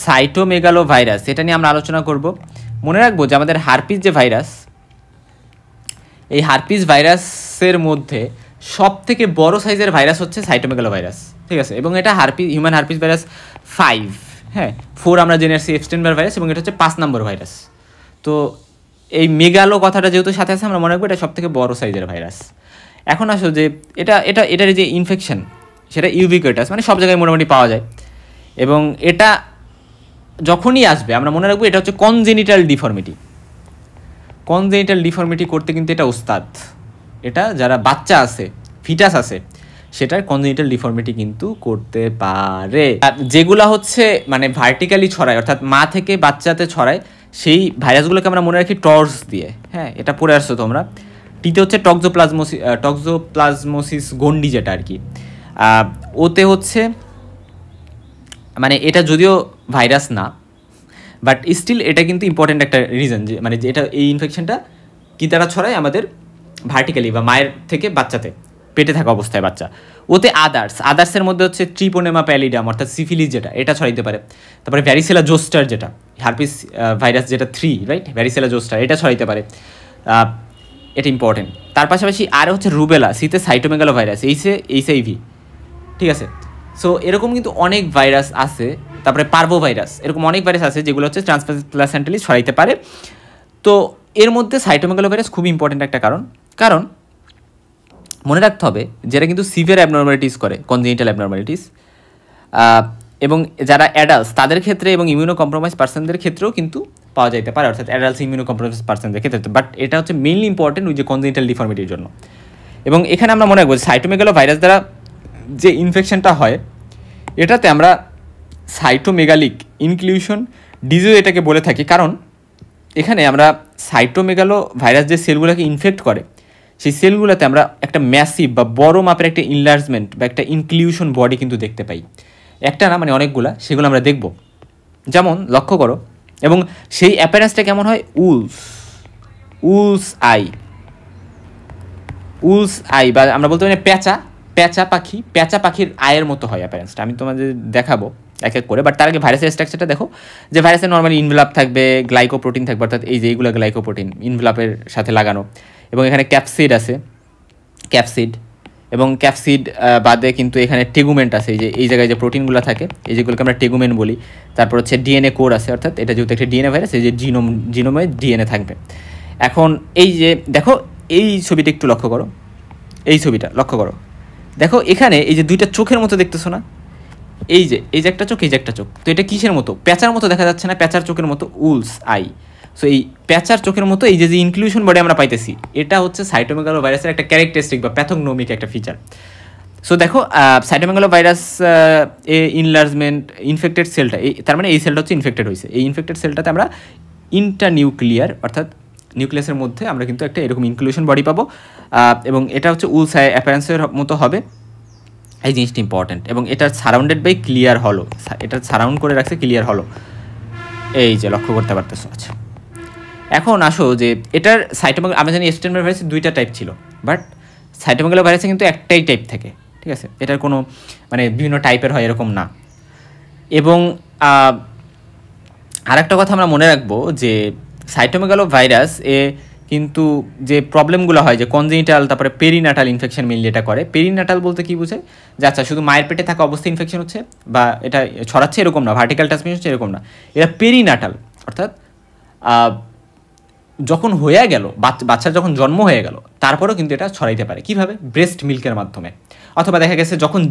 Cytomegalo virus, এটা নিয়ে আমরা আলোচনা করব। মনে রাখবো যে আমাদের হারপিস যে ভাইরাস, এই হারপিস ভাইরাসের মধ্যে সব থেকে বড় সাইজের ভাইরাস হচ্ছে সাইটোমেগালো ভাইরাস, ঠিক আছে। এবং এটা হিউম্যান হারপিস ভাইরাস 5, হ্যাঁ 4 আমরা জেনে আসছি এপস্টেইন-বার ভাইরাস, এবং এটা হচ্ছে 5 নম্বর ভাইরাস। তো এই মেগালো কথাটা যেহেতু সাথে আছে, আমরা মনে রাখবো এটা সব থেকে বড় সাইজের ভাইরাস। এখন আসো যে এটার যে ইনফেকশন, সেটা ইউবিকুইটাস, মানে সব জায়গায় মোটামুটি পাওয়া যায়। এবং এটা যখনই আসবে আমরা মনে রাখবো এটা হচ্ছে কনজেনিটাল ডিফর্মিটি। কনজেনিটাল ডিফর্মিটি করতে কিন্তু এটা ওস্তাদ, এটা যারা বাচ্চা আছে, ফিটাস আছে, সেটার কনজেনিটাল ডিফর্মিটি কিন্তু করতে পারে। আর যেগুলা হচ্ছে মানে ভার্টিক্যালি ছড়ায়, অর্থাৎ মা থেকে বাচ্চাতে ছড়ায়, সেই ভাইরাসগুলোকে আমরা মনে রাখি টর্স দিয়ে। হ্যাঁ, এটা পড়ে আসছো তোমরা। টিতে হচ্ছে টক্সোপ্লাজমোসিস গন্ডি, যেটা আর কি। ওতে হচ্ছে মানে এটা যদিও ভাইরাস না, বাট স্টিল এটা কিন্তু ইম্পর্টেন্ট একটা রিজন, যে মানে এটা এই ইনফেকশনটা কি দ্বারা ছড়ায়, আমাদের ভার্টিক্যালি বা মায়ের থেকে বাচ্চাতে, পেটে থাকা অবস্থায় বাচ্চা। ওতে আদার্সের মধ্যে হচ্ছে ট্রিপোনেমা প্যালিডাম অর্থাৎ সিফিলিস, যেটা এটা ছড়াইতে পারে। তারপরে ভ্যারিসেলা জোস্টার, যেটা হারপিস ভাইরাস যেটা 3, রাইট, ভ্যারিসেলা জোস্টার, এটা ছড়াইতে পারে। এটা ইম্পর্টেন্ট। তার পাশাপাশি আর হচ্ছে রুবেলা, সিতে সাইটোমেগালো ভাইরাস, এইচআইভি, ঠিক আছে। সো এরকম কিন্তু অনেক ভাইরাস আছে। তারপরে পার্ভো ভাইরাস, এরকম অনেক ভাইরাস আছে যেগুলো হচ্ছে ট্রান্সপ্লাসেন্টালি ছড়াইতে পারে। তো এর মধ্যে সাইটোমেগালো ভাইরাস খুবই ইম্পর্টেন্ট একটা কারণ মনে রাখতে হবে যেটা কিন্তু সিভিয়ার অ্যাবনর্মালিটিস করে, কনজেনিটাল অ্যাবনর্মালিটিস, এবং যারা অ্যাডাল্টস তাদের ক্ষেত্রে এবং ইমিউনো কম্প্রোমাইজ পার্সনদের ক্ষেত্রেও কিন্তু পাওয়া যেতে পারে, অর্থাৎ অ্যাডাল্টস ইমিউনো কম্প্রোমাইজ পার্সনদের ক্ষেত্রে। বাট এটা হচ্ছে মেইনলি ইম্পর্টেন্ট ওই যে কনজেনিটাল ডিফর্মিটির জন্য। এবং এখানে আমরা মনে রাখবো সাইটোমেগালো ভাইরাস দ্বারা যে ইনফেকশনটা হয়, এটাতে আমরা সাইটোমেগালিক ইনক্লুশন ডিজিজ এটাকে বলে থাকি। কারণ এখানে আমরা সাইটোমেগালো ভাইরাস যে সেলগুলোকে ইনফেক্ট করে, সেই সেলগুলোতে আমরা একটা ম্যাসিভ বা বড় মাপের একটা ইনলার্জমেন্ট বা একটা ইনক্লুশন বডি কিন্তু দেখতে পাই। একটা না, মানে অনেকগুলা, সেগুলো আমরা দেখব। যেমন লক্ষ্য করো, এবং সেই অ্যাপিয়ারেন্সটা কেমন হয়, উলস আই বা আমরা বলতে পারি পেঁচা পাখির আয়ের মতো হয় অ্যাপিয়ারেন্সটা। আমি তোমাদের দেখাবো এক এক করে, বাট তার আগে ভাইরাসের স্ট্রাকচারটা দেখো। যে ভাইরাসের নর্মালি ইনভেলাপ থাকবে, গ্লাইকোপ্রোটিন থাকবে, অর্থাৎ এই যে এইগুলো গ্লাইকোপ্রোটিন ইনভেলাপের সাথে লাগানো, এবং এখানে ক্যাপসিড আছে, এবং ক্যাপসিড বাদে কিন্তু এখানে টেগুমেন্ট আছে। এই জায়গায় যে প্রোটিনগুলো থাকে, এই যেগুলোকে আমরা টেগুমেন্ট বলি। তারপর হচ্ছে ডিএনএ কোর আছে, অর্থাৎ এটা যেহেতু একটা ডিএনএ ভাইরাস, এই যে জিনোমে ডিএনএ থাকবে। এখন এই যে দেখো, এই ছবিটা একটু লক্ষ্য করো, দেখো এখানে এই যে দুইটা চোখের মতো দেখতেছো না, এই যে একটা চোখ, তো এটা কিসের মতো, প্যাঁচার মতো দেখা যাচ্ছে না, প্যাঁচার চোখের মতো, উলস আই। সো এই প্যাঁচার চোখের মতো এই যে ইনক্লুশন বডি আমরা পাইতেছি, এটা হচ্ছে সাইটোমেগালো ভাইরাসের একটা ক্যারেক্টারিস্টিক বা প্যাথোগনোমিক একটা ফিচার। সো দেখো সাইটোমেগালো ভাইরাস ইনলার্জমেন্ট ইনফেক্টেড সেলটা, তার মানে এই সেলটা হচ্ছে ইনফেক্টেড হয়েছে। এই ইনফেক্টেড সেলটাতে আমরা ইন্টারনিউক্লিয়ার, অর্থাৎ নিউক্লিয়াসের মধ্যে আমরা কিন্তু একটা এরকম ইনক্লুশন বডি পাবো, এবং এটা হচ্ছে উলস আই অ্যাপিয়ারেন্সের মতো হবে। এই জিনিসটা ইম্পর্টেন্ট। এবং এটা সারাউন্ডেড বাই ক্লিয়ার হলো, এটা সারাউন্ড করে রাখছে ক্লিয়ার হলো, এই যে লক্ষ্য করতে পারতেছো। আচ্ছা, এখন আসো যে এটার সাইটোমেগালো, আমরা জানি এপস্টেইন-বার ভাইরাসের 2টা টাইপ ছিল, বাট সাইটোমেগালো ভাইরাসে কিন্তু একটাই টাইপ থাকে, ঠিক আছে। এটার কোনো মানে বিভিন্ন টাইপের হয় এরকম না। এবং আরেকটা কথা আমরা মনে রাখবো যে সাইটোমেগালো ভাইরাস কিন্তু যে প্রবলেমগুলো হয়, যে কনজেনিটাল, তারপরে পেরিনাটাল ইনফেকশন মেইনলি এটা করে। পেরিনাটাল বলতে কি বোঝায়, যে আচ্ছা শুধু মায়ের পেটে থাকা অবস্থায় ইনফেকশন হচ্ছে বা এটা ছড়াচ্ছে এরকম না, ভার্টিক্যাল ট্রান্সমিশন হচ্ছে এরকম না। এটা পেরিনাটাল, অর্থাৎ যখন হয়ে গেল, বাচ্চার যখন জন্ম হয়ে গেল, তারপরেও কিন্তু এটা ছড়াইতে পারে। কিভাবে, ব্রেস্ট মিল্কের মাধ্যমে, অথবা দেখা গেছে যখন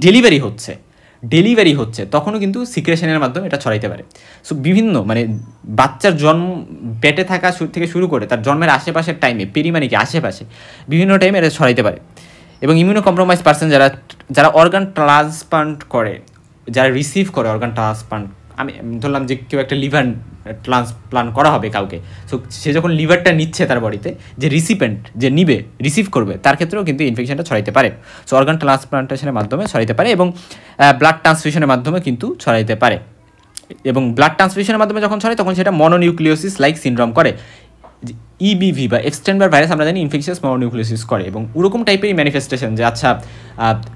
ডেলিভারি হচ্ছে তখনও কিন্তু সিক্রেশনের মাধ্যমে এটা ছড়াইতে পারে। সো বিভিন্ন মানে বাচ্চার জন্ম, পেটে থাকা থেকে শুরু করে তার জন্মের আশেপাশের টাইমে, মানে কি আশেপাশে বিভিন্ন টাইমে এটা ছড়াইতে পারে। এবং ইমিউনো কম্প্রোমাইজ পার্সন যারা অর্গান ট্রান্সপ্লান্ট করে, যারা রিসিভ করে অর্গান ট্রান্সপ্লান্ট, আমি ধরলাম যে কেউ একটা লিভার ট্রান্সপ্লান্ট করা হবে কাউকে, সো সে যখন লিভারটা নিচ্ছে তার বডিতে, যে রিসিপেন্ট যে রিসিভ করবে, তার ক্ষেত্রেও কিন্তু ইনফেকশনটা ছড়াইতে পারে। সো অর্গান ট্রান্সপ্লান্টেশনের মাধ্যমে ছড়াইতে পারে, এবং ব্লাড ট্রান্সফিউশনের মাধ্যমে কিন্তু ছড়াইতে পারে। এবং ব্লাড ট্রান্সফিউশনের মাধ্যমে যখন ছড়ায় তখন সেটা মনোনিউক্লিওসিস লাইক সিনড্রোম করে। ইবিভি বা এপস্টাইন-বার ভাইরাস আমরা জানি ইনফেকশাস মনোনিউক্লিওসিস করে, এবং ওরকম টাইপেরই ম্যানিফেস্টেশন যে আচ্ছা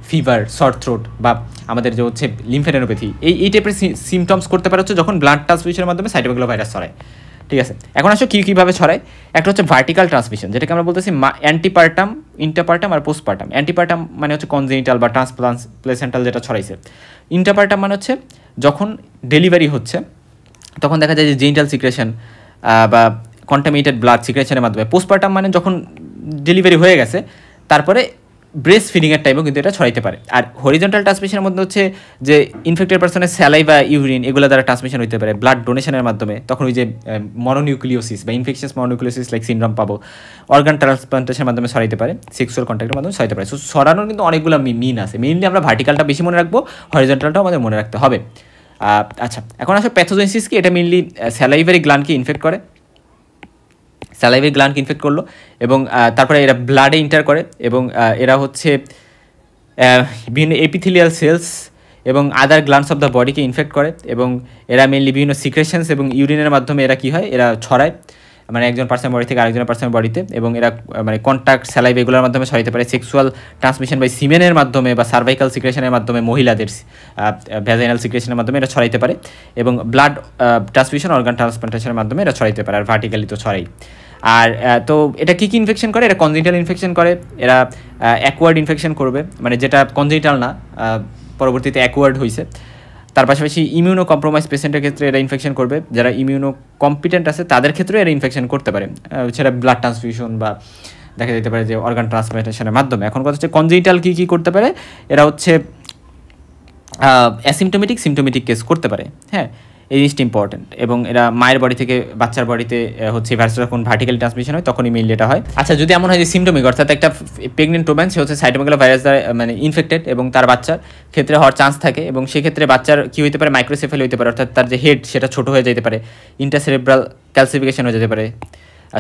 ফিভার, সর্ট থ্রোট বা আমাদের যে হচ্ছে লিম্ফেডেনোপ্যাথি, এই টাইপের সিমটমস করতে পারে হচ্ছে যখন ব্লাড ট্রান্সমিশনের মাধ্যমে সাইটোমেগালোভাইরাস ছড়ায়। ঠিক আছে, এখন আসলে কীভাবে ছড়ায়? একটা হচ্ছে ভার্টিক্যাল ট্রান্সমিশন, যেটাকে আমরা বলতেছি অ্যান্টিপার্টাম, ইন্টারপার্টাম আর পোস্টপার্টাম। অ্যান্টিপার্টাম মানে হচ্ছে কনজেনিটাল বা প্লেসেন্টাল যেটা ছড়াইছে। ইন্টারপার্টাম মানে হচ্ছে যখন ডেলিভারি হচ্ছে তখন দেখা যায় যে জেনিটাল সিক্রেশন বা কন্টামিনেটেড ব্লাড সিক্রেশনের মাধ্যমে। পোস্টপার্টাম মানে যখন ডেলিভারি হয়ে গেছে তারপরে ব্রেস্ট ফিডিংয়ের টাইমও কিন্তু এটা ছড়াইতে পারে। আর হরিজন্টাল ট্রান্সমিশনের মধ্যে হচ্ছে যে ইনফেক্টেড পার্সনের স্যালাইভা, ইউরিন এগুলো দ্বারা ট্রান্সমিশন হতে পারে ব্লাড ডোনেশনের মাধ্যমে, তখন ওই যে মনোনিউক্লিওসিস বা ইনফেকশাস মনোনিউক্লিওসিস লাইক সিনড্রোম পাবো। অর্গান ট্রান্সপ্লান্টেশনের মাধ্যমে ছড়াইতে পারে, সেক্সুয়াল কন্ট্যাক্টের মাধ্যমে ছড়াইতে পারে। সো ছড়ানোর কিন্তু অনেকগুলো মিন আছে। মেইনলি আমরা ভার্টিক্যালটা বেশি মনে রাখবো, হরিজন্টালটাও আমাদের মনে রাখতে হবে। আচ্ছা, এখন আসলে প্যাথোজেনেসিস কি? এটা মেইনলি স্যালাইভারি গ্ল্যান্ডকে ইনফেক্ট করে, স্যালাইভারি গ্ল্যান্ডকে ইনফেক্ট করলো এবং তারপরে এরা ব্লাডে ইন্টার করে, এবং এরা হচ্ছে বিভিন্ন এপিথেলিয়াল সেলস এবং আদার গ্ল্যান্ডস অফ দ্য বডিকে ইনফেক্ট করে, এবং এরা মেনলি বিভিন্ন সিক্রেশনস এবং ইউরিনের মাধ্যমে এরা কী হয়, এরা ছড়ায় মানে একজন পার্সনের বডি থেকে আরেকজনের পার্সনের বডিতে, এবং এরা মানে কন্ট্যাক্ট, স্যালাইভ এগুলোর মাধ্যমে ছড়াইতে পারে। সেক্সুয়াল ট্রান্সমিশন বাই সিমেনের মাধ্যমে বা সার্ভাইকাল সিক্রেশনের মাধ্যমে, মহিলাদের ভ্যাজাইনাল সিক্রেশনের মাধ্যমে এরা ছড়াইতে পারে, এবং ব্লাড ট্রান্সমিশন, অর্গান ট্রান্সপ্লান্টেশনের মাধ্যমে এরা ছড়াইতে পারে, আর ভার্টিক্যালি তো ছড়াই। আর তো এটা কী ইনফেকশন করে? এটা কনজেনিটাল ইনফেকশন করে, এরা অ্যাকোয়ার্ড ইনফেকশন করবে, মানে যেটা কনজেনিটাল না পরবর্তীতে অ্যাকোয়ার্ড হয়েছে। তার পাশাপাশি ইমিউনো কম্প্রোমাইজ পেশেন্টের ক্ষেত্রে এরা ইনফেকশন করবে, যারা ইমিউনো কম্পিটেন্ট আছে তাদের ক্ষেত্রেও এরা ইনফেকশন করতে পারে, সেটা ব্লাড ট্রান্সফিউশন বা দেখা যেতে পারে যে অর্গান ট্রান্সপ্লান্টেশনের মাধ্যমে। এখন কথা হচ্ছে কনজেনিটাল কী করতে পারে? এরা হচ্ছে অ্যাসিমটোমেটিক, সিমটোমেটিক কেস করতে পারে। হ্যাঁ, এই জিনিসটা ইম্পর্টেন্ট। এবং এরা মায়ের বডি থেকে বাচ্চার বডিতে হচ্ছে ভাইরাসটা যখন ভার্টিক্যাল ট্রান্সমিশন হয় তখনই মেইনলি এটা হয়। আচ্ছা, যদি এমন হয় যে সিমটোমিক, অর্থাৎ একটা প্রেগনেন্ট ওম্যান সে হচ্ছে সাইটোমেগালোভাইরাস দ্বারা মানে ইনফেক্টেড এবং তার বাচ্চার ক্ষেত্রে হওয়ার চান্স থাকে, এবং সেক্ষেত্রে বাচ্চার কী হতে পারে? মাইক্রোসেফালি হতে পারে, অর্থাৎ তার যে হেড সেটা ছোটো হয়ে যেতে পারে, ইন্টারসেরেব্রাল ক্যালসিফিকেশন হয়ে যেতে পারে,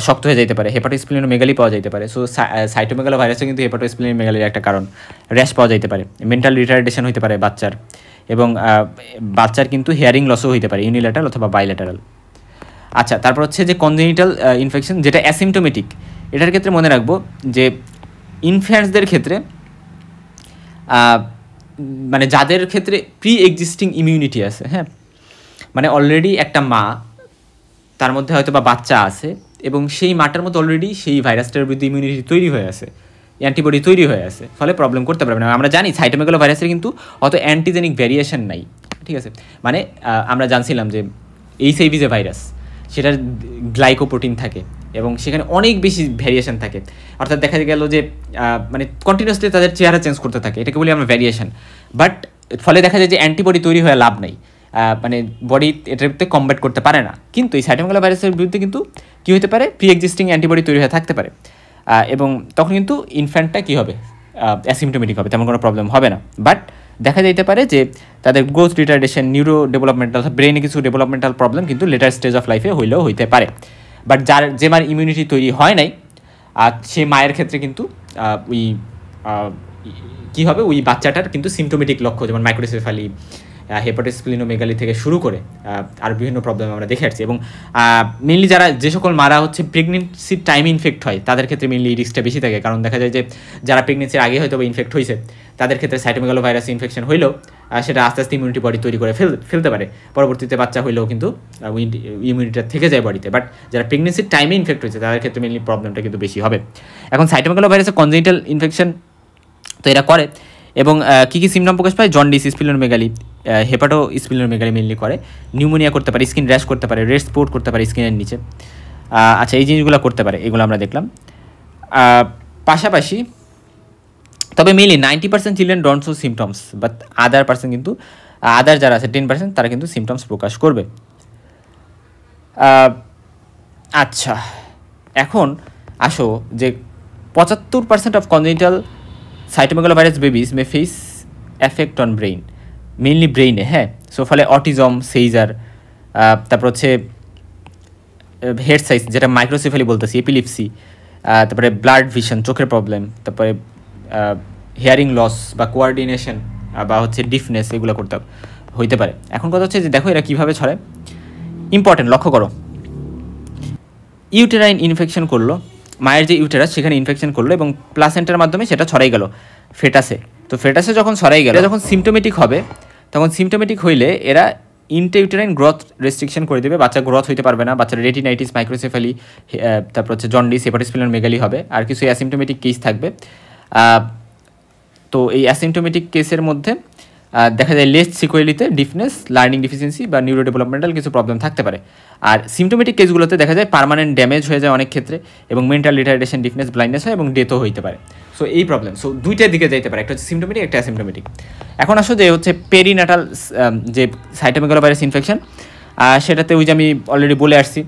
শক্ত হয়ে যেতে পারে, হেপাটোস্প্লিনোমেগালি পাওয়া যেতে পারে। সো সাইটোমেগালোভাইরাসও কিন্তু হেপাটোস্প্লিনোমেগালির একটা কারণ। র্যাশ পাওয়া যেতে পারে, মেন্টাল রিটার্ডেশন হতে পারে বাচ্চার, এবং বাচ্চার কিন্তু হিয়ারিং লসও হতে পারে, ইউনিল্যাটারাল অথবা বাইল্যাটারাল। আচ্ছা, তারপর হচ্ছে যে কনজেনিটাল ইনফেকশন যেটা অ্যাসিমটোমেটিক, এটার ক্ষেত্রে মনে রাখবো যে ইনফ্যান্টসদের ক্ষেত্রে মানে যাদের ক্ষেত্রে প্রি এক্সিস্টিং ইমিউনিটি আছে, হ্যাঁ, মানে অলরেডি একটা মা, তার মধ্যে হয়তো বা বাচ্চা আছে এবং সেই মাটার মধ্যে অলরেডি সেই ভাইরাসটার বিরুদ্ধে ইমিউনিটি তৈরি হয়ে আছে, অ্যান্টিবডি তৈরি হয়ে আছে, ফলে প্রবলেম করতে পারবে না। আমরা জানি সাইটোমেগালোভাইরাসের কিন্তু অত অ্যান্টিজেনিক ভ্যারিয়েশন নাই, ঠিক আছে। মানে আমরা জানছিলাম যে এইচআইভি যে ভাইরাস সেটার গ্লাইকোপ্রোটিন থাকে এবং সেখানে অনেক বেশি ভ্যারিয়েশন থাকে, অর্থাৎ দেখা গেল যে মানে কন্টিনিউয়াসলি তাদের চেহারা চেঞ্জ করতে থাকে, এটাকে বলি আমরা ভ্যারিয়েশন। বাট ফলে দেখা যায় যে অ্যান্টিবডি তৈরি হয়ে লাভ নাই, মানে বডি এটার বিরুদ্ধে কমব্যাট করতে পারে না। কিন্তু এই সাইটোমেগালোভাইরাসের বিরুদ্ধে কিন্তু কী হতে পারে? প্রি এক্সিস্টিং অ্যান্টিবডি তৈরি হয়ে থাকতে পারে, এবং তখন কিন্তু ইনফ্যান্টটা কী হবে? অ্যাসিমটোমেটিক হবে, তেমন কোনো প্রবলেম হবে না। বাট দেখা যেতে পারে যে তাদের গ্রোথ রিটার্ডেশন, নিউরো ডেভেলপমেন্টাল, ব্রেনে কিছু ডেভেলপমেন্টাল প্রবলেম কিন্তু লেটার স্টেজ অফ লাইফে হইলেও হইতে পারে। বাট যে মার ইমিউনিটি তৈরি হয় নাই, সে মায়ের ক্ষেত্রে কিন্তু ওই কী হবে? ওই বাচ্চাটার কিন্তু সিমটোমেটিক লক্ষ্য, যেমন মাইক্রোসেফালি, হেপাটোস্প্লিনোমেগালি থেকে শুরু করে আর বিভিন্ন প্রবলেম আমরা দেখে আসছি। এবং মেনলি যে সকল মারা হচ্ছে প্রেগনেন্সির টাইমে ইনফেক্ট হয় তাদের ক্ষেত্রে মেনলি এই রিস্কটা বেশি থাকে, কারণ দেখা যায় যে যারা প্রেগনেন্সির আগে হয়তো বা ইনফেক্ট হয়েছে তাদের ক্ষেত্রে সাইটোমেগালোভাইরাস ইনফেকশন হইলেও সেটা আস্তে আস্তে ইমিউনিটি বডি তৈরি করে ফেলতে পারে, পরবর্তীতে বাচ্চা হইলেও কিন্তু ইমিউনিটিটা থেকে যায় বডিতে। বাট যারা প্রেগনেন্সির টাইমে ইনফেক্ট হয়েছে তাদের ক্ষেত্রে মেনলি প্রবলেমটা কিন্তু বেশি হবে। এখন সাইটোমেগালোভাইরাসের কনজেনিটাল ইনফেকশন তো এরা করে, এবং কী কী সিমটম প্রকাশ পায়? Jaundice, splenomegaly, hepato splenomegaly mainly করে, নিউমোনিয়া করতে পারে, স্কিন র্যাশ করতে পারে, রেড স্পট করতে পারে স্কিনের নিচে। আচ্ছা, এই জিনিসগুলো করতে পারে, এগুলো আমরা দেখলাম। পাশাপাশি তবে mainly 90% children don't show symptoms, but other percent কিন্তু আদার যারা আছে 10% তারা কিন্তু সিমটমস প্রকাশ করবে। আচ্ছা, এখন আসো যে 75% of congenital cytomegalovirus babies may face effect on brain, mainly ব্রেইনে, হ্যাঁ। সো ফলে অটিজম, সেইজার, তারপর হচ্ছে হেড সাইজ যেটা মাইক্রোসেফালি বলতেছি, এপিলিপসি, তারপরে ব্লাড ভিশন, চোখের প্রবলেম, তারপরে হিয়ারিং লস বা কোয়ার্ডিনেশন বা হচ্ছে ডিফনেস, এগুলো করতে হইতে পারে। এখন কথা হচ্ছে যে দেখো এরা কীভাবে ছড়ায়, ইম্পর্টেন্ট, লক্ষ্য করো। ইউটেরাইন ইনফেকশন করলো, মায়ের যে ইউটেরাস সেখানে ইনফেকশন করলো এবং প্লাসেন্টার মাধ্যমে সেটা ছড়াই গেল ফেটাসে। তো ফেটাসে যখন ছড়াই গেল, যখন সিমটোমেটিক হবে, তখন সিমটোমেটিক হইলে এরা ইন্ট্রাইউটেরাইন গ্রোথ রেস্ট্রিকশন করে দেবে, বাচ্চা গ্রোথ হইতে পারবে না, বাচ্চার রেটিনাইটিস, মাইক্রোসেফালি, তারপর হচ্ছে জন্ডিস, হেপাটোস্পিলিনোমেগালি হবে, আর কিছু অ্যাসিমটোমেটিক কেস থাকবে। তো এই অ্যাসিমটোমেটিক কেসের মধ্যে দেখা যায় লেস সিকুয়েলিতে ডিফনেস, লার্নিং ডিফিসিয়েন্সি বা নিউরো ডেভেলপমেন্টাল কিছু প্রবলেম থাকতে পারে। আর সিমটোমেটিক কেসগুলোতে দেখা যায় পার্মানেন্ট ড্যামেজ হয়ে যায় অনেক ক্ষেত্রে, এবং মেন্টাল রিটার্ডেশন, ডিফনেস, ব্লাইন্ডনেস হয় এবং ডেথও হইতে পারে। সো এই প্রবলেম, সো দুইটার দিকে যাইতে পারে, একটা হচ্ছে সিমটোমেটিক, একটা অ্যাসিমটোমেটিক। এখন আসো যে হচ্ছে পেরিনাটাল যে সাইটোমেগালোভাইরাস ইনফেকশন, সেটাতে ওই যে আমি অলরেডি বলে আসছি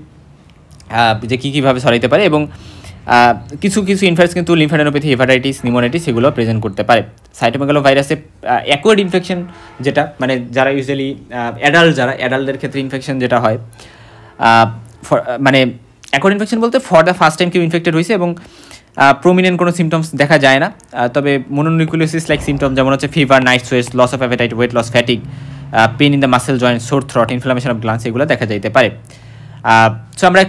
যে কীভাবে ছড়াইতে পারে, এবং কিছু কিছু ইনফেকশন কিন্তু লিম্ফাডেনোপ্যাথি, হেপাটাইটিস, নিউমোনাইটিস এগুলো প্রেজেন্ট করতে পারে। সাইটোমেগালোভাইরাসে অ্যাকোয়ার্ড ইনফেকশন যেটা, মানে যারা ইউজুয়ালি অ্যাডাল্টদের ক্ষেত্রে ইনফেকশন যেটা হয়, মানে অ্যাকোয়ার্ড ইনফেকশন বলতে ফর দ্য ফার্স্ট টাইম কেউ ইনফেক্টেড হয়েছে এবং প্রমিনেন্ট কোনো সিমটমস দেখা যায় না, তবে মনোনিউক্লিওসিস লাইক সিমটম যেমন হচ্ছে fever, night sweats, loss of appetite, weight loss, fatigue, pain in the muscle joint, sore throat, inflammation of glands এগুলো দেখা যাইতে পারে। সো আমরা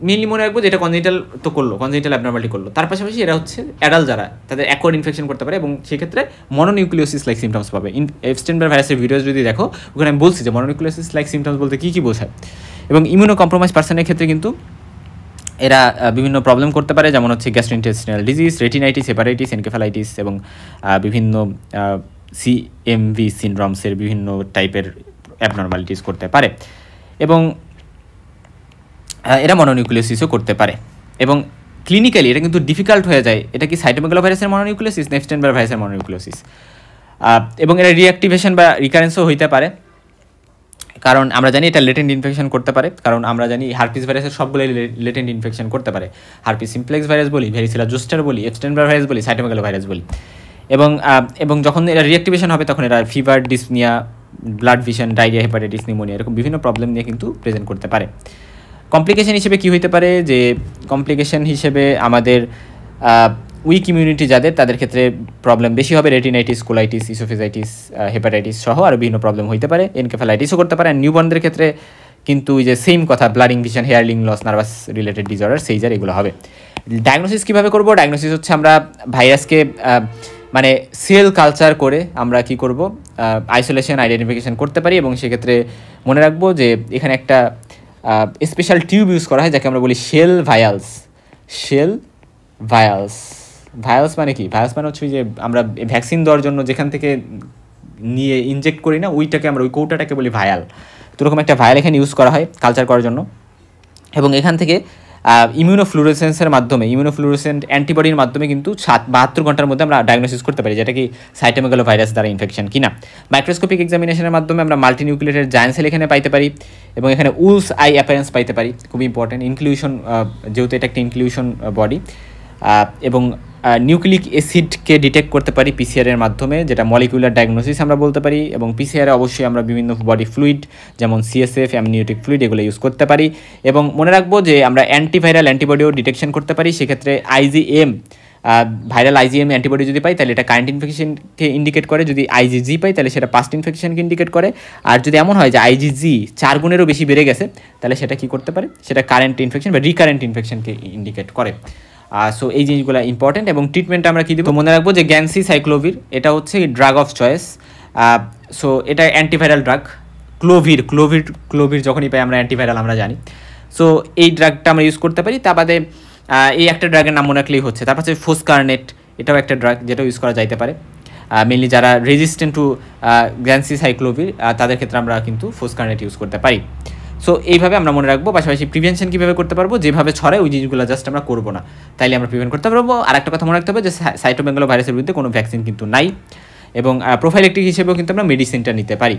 মেনলি মনে রাখবো যে এটা কনজেনিটাল তো করলো, কনজেনিটাল অ্যাবনর্মালিটি করলো, তার পাশাপাশি এরা হচ্ছে অ্যাডাল্ট যারা, তাদের অ্যাকোয়ার্ড ইনফেকশন করতে পারে এবং সেক্ষেত্রে মনোনিউক্লিওসিস লাইক সিমটমস পাবে। এপস্টেইন-বার ভাইরাসের ভিডিওস যদি দেখো, ওখানে আমি বলছি যে মনোনিউক্লিওসিস লাইক সিমটমস বলতে কী কী বোঝায়। এবং ইমিউনো কম্প্রোমাইজ পার্সনের ক্ষেত্রে কিন্তু এরা বিভিন্ন প্রবলেম করতে পারে, যেমন হচ্ছে gastrointestinal disease, retinitis, hepatitis, encephalitis এবং বিভিন্ন CMV সিনড্রোমসের বিভিন্ন টাইপের অ্যাবনর্মালিটিস করতে পারে, এবং এরা মনোনিউক্লিওসিসও করতে পারে। এবং ক্লিনিক্যালি এটা কিন্তু ডিফিকাল্ট হয়ে যায়, এটা কি সাইটোমেগালোভাইরাসের মনোনিউক্লিওসিস না এপস্টেইন-বার ভাইরাসের মনোনিউক্লিওসিস, এবং এরা রিঅ্যাক্টিভেশন বা রিকারেন্সও হইতে পারে, কারণ আমরা জানি এটা লেটেন্ট ইনফেকশন করতে পারে, কারণ আমরা জানি হার্পিস ভাইরাসের সবগুলোই লেটেন্ট ইনফেকশন করতে পারে। হার্পিস সিমপ্লেক্স ভাইরাস বলি, ভ্যারিসিলা জোস্টার বলি, এপস্টেইন-বার ভাইরাস বলি, সাইটোমেগালোভাইরাস বলি, এবং যখন এরা রিঅ্যাক্টিভেশন হবে তখন এরা fever, dyspnoea, blood vision, diarrhoea, hepatitis, pneumonia এরকম বিভিন্ন প্রবলেম নিয়ে কিন্তু প্রেজেন্ট করতে পারে। কমপ্লিকেশন হিসেবে কী হইতে পারে, যে কমপ্লিকেশন হিসেবে আমাদের উইক ইমিউনিটি যাদের, তাদের ক্ষেত্রে প্রবলেম বেশি হবে, রেটিনাইটিস, কোলাইটিস, ইসোফেজাইটিস, হেপাটাইটিস সহ আরও বিভিন্ন প্রবলেম হইতে পারে, এনকেফালাইটিসও করতে পারে। আর নিউবর্নদের ক্ষেত্রে কিন্তু ওই যে সেম কথা, blurring vision, hearing loss, nervous related disorder, seizure এগুলো হবে। ডায়াগনোসিস কীভাবে করবো? ডায়াগনোসিস হচ্ছে আমরা ভাইরাসকে মানে সেল কালচার করে আমরা কি করব, আইসোলেশন, আইডেন্টিফিকেশন করতে পারি, এবং সেক্ষেত্রে মনে রাখবো যে এখানে একটা স্পেশাল টিউব ইউজ করা হয় যাকে আমরা বলি শেল ভায়ালস। ভায়ালস মানে কি? ভায়ালস মানে হচ্ছে যে আমরা ভ্যাকসিন দেওয়ার জন্য যেখান থেকে নিয়ে ইনজেক্ট করি না, ওইটাকে আমরা, ওই কৌটাটাকে বলি ভায়াল। তো এরকম একটা ভায়াল এখানে ইউজ করা হয় কালচার করার জন্য, এবং এখান থেকে ইমিউনোফ্লুরেসেন্সের মাধ্যমে, ইমিউনোফ্লুরেসেন্ট অ্যান্টিবডির মাধ্যমে কিন্তু 72 ঘন্টার মধ্যে আমরা ডায়াগনোসিস করতে পারি যেটা কি সাইটোমেগালোভাইরাস দ্বারা ইনফেকশন কিনা। মাইক্রোস্কোপিক এক্সামিনেশনের মাধ্যমে আমরা মাল্টিনিউক্লিয়েটেড জায়ান্ট সেল এখানে পাইতে পারি, এবং এখানে উলস আই অ্যাপিয়ারেন্স পাইতে পারি, খুব ইম্পর্টেন্ট ইনক্লুশন, যেহেতু এটা একটা ইনক্লুশন বডি, এবং নিউক্লিক অ্যাসিডকে ডিটেক্ট করতে পারি পিসিআরের মাধ্যমে, যেটা মলিকুলার ডায়াগনোসিস আমরা বলতে পারি, এবং পিসিআরে অবশ্যই আমরা বিভিন্ন বডি ফ্লুইড যেমন CSF, অ্যামনিওটিক ফ্লুইড এগুলো ইউজ করতে পারি। এবং মনে রাখবো যে আমরা অ্যান্টিভাইরাল অ্যান্টিবডিও ডিটেকশন করতে পারি, সেক্ষেত্রে IgM, ভাইরাল IgM অ্যান্টিবডি যদি পাই তাহলে এটা কারেন্ট ইনফেকশনকে ইন্ডিকেট করে, যদি IgG পাই তাহলে সেটা পাস্ট ইনফেকশনকে ইন্ডিকেট করে, আর যদি এমন হয় যে IgG 4 গুণেরও বেশি বেড়ে গেছে তাহলে সেটা কী করতে পারে, সেটা কারেন্ট ইনফেকশন বা রিকারেন্ট ইনফেকশনকে ইন্ডিকেট করে। সো এই জিনিসগুলো ইম্পর্টেন্ট। এবং ট্রিটমেন্ট আমরা কী দেবো, মনে রাখবো যে গ্যানসিসাইক্লোভির এটা হচ্ছে ড্রাগ অফ চয়েস। সো এটা অ্যান্টিভাইরাল ড্রাগ। ক্লোভির যখনই পাই আমরা অ্যান্টিভাইরাল আমরা জানি। সো এই ড্রাগটা আমরা ইউজ করতে পারি। তা বাদে এই একটা ড্রাগের নাম মনে রাখলেই হচ্ছে। তারপর হচ্ছে ফোসকার্নেট, এটাও একটা ড্রাগ যেটা ইউজ করা যাইতে পারে। মেনলি যারা রেজিস্ট্যান্ট টু গ্যানসিসাইক্লোভির তাদের ক্ষেত্রে আমরা কিন্তু ফোসকার্নেট ইউজ করতে পারি। সো এইভাবে আমরা মনে রাখবো। পাশাপাশি প্রিভেনশন কীভাবে করতে পারবো, যেভাবে ছড়ায় ওই জিনিসগুলো জাস্ট আমরা করবো না, তাইলে আমরা প্রিভেন্ট করতে পারবো। আর একটা কথা মনে রাখতে হবে যে সাইটোমেগালোভাইরাসের বিরুদ্ধে কোনো ভ্যাকসিন কিন্তু নাই, এবং প্রোফাইলেক্টিক হিসেবেও কিন্তু আমরা মেডিসিনটা নিতে পারি।